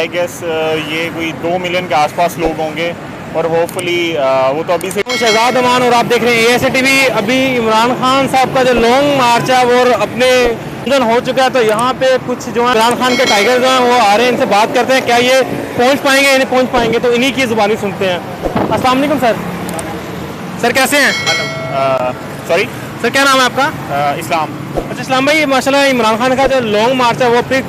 I guess ये कोई 2 million के आसपास लोग होंगे और होपफुली वो तो अभी से शहजाद अमान और आप देख रहे हैं ASA TV। अभी इमरान खान साहब का जो लॉन्ग मार्च है वो अपने हो चुका है, तो यहाँ पे कुछ जो है इमरान खान के टाइगर जो हैं वो आ रहे हैं, इनसे बात करते हैं क्या ये पहुँच पाएंगे या नहीं पहुँच पाएंगे, तो इन्हीं की ज़ुबानी सुनते हैं। अस्सलाम वालेकुम सर कैसे हैं? सॉरी सर क्या नाम है आपका? इस्लाम। अच्छा इस्लाम भाई, माशाल्लाह इमरान खान का जो लॉन्ग मार्च है वो अपनी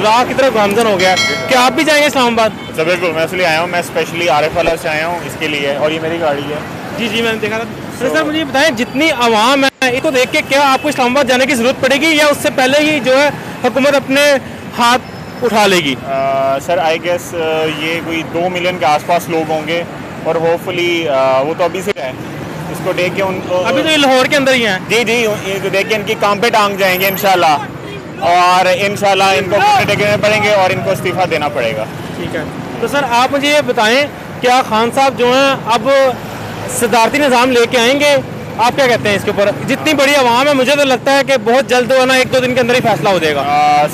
राह की तरफ गामजन हो गया है, क्या आप भी जाएंगे इस्लामाबाद? सर बिल्कुल, मैं इसलिए आया हूँ, मैं स्पेशली आरिफ वाला से आया हूँ इसके लिए, और ये मेरी गाड़ी है। जी मैंने देखा था। सर मुझे बताएं, जितनी आवाम है इसको देख के क्या आपको इस्लामाबाद जाने की ज़रूरत पड़ेगी या उससे पहले ही जो है हुकूमत अपने हाथ उठा लेगी? सर आई गेस ये कोई 2 मिलियन के आसपास लोग होंगे और होपफुली वो तो अभी से है, इसको देख के उनको अभी तो ये लाहौर के अंदर ही हैं। जी इनको देख के इनकी काम पे टांग जाएंगे इंशाल्लाह, और इंशाल्लाह इनको टेकने पड़ेंगे और इनको इस्तीफा देना पड़ेगा। ठीक है, तो सर आप मुझे ये बताएं, क्या खान साहब जो हैं अब सदारती निज़ाम लेके आएंगे? आप क्या कहते हैं इसके ऊपर? जितनी बड़ी आवाम है मुझे तो लगता है कि बहुत जल्द जो है ना 1-2 दिन के अंदर ही फैसला हो जाएगा।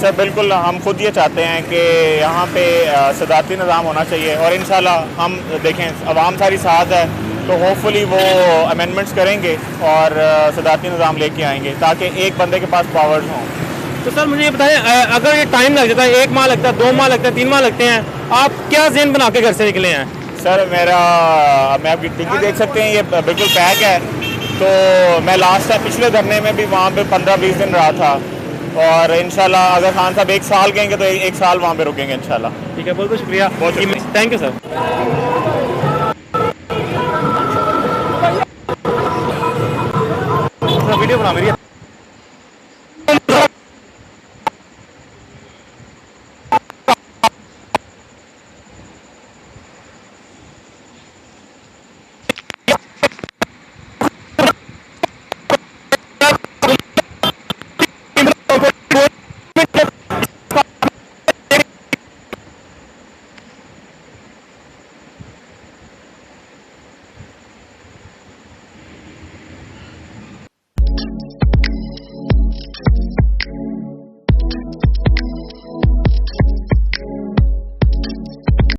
सर बिल्कुल, हम खुद ये चाहते हैं कि यहाँ पे सदारती निज़ाम होना चाहिए और इंशाल्लाह हम देखें आवाम सारी साथ है तो होपफुली वो अमेंडमेंट्स करेंगे और सदारती निज़ाम लेके आएंगे ताकि एक बंदे के पास पावर्स हों। तो सर मुझे ये बताएं, अगर ये टाइम लग जाता है, 1 माह लगता है, 2 माह लगता है, 3 माह लगते हैं, आप क्या ज़हन बना के घर से निकले हैं? सर मैं आपकी टिकट देख सकते हैं, ये बिल्कुल पैक है, तो मैं लास्ट टाइम पिछले धरने में भी वहाँ पे 15-20 दिन रहा था, और इंशाल्लाह अगर खान साहब 1 साल कहेंगे तो 1 साल वहाँ पे रुकेंगे इंशाल्लाह। ठीक है, बहुत बहुत शुक्रिया, थैंक यू सर। वीडियो बना मेरी।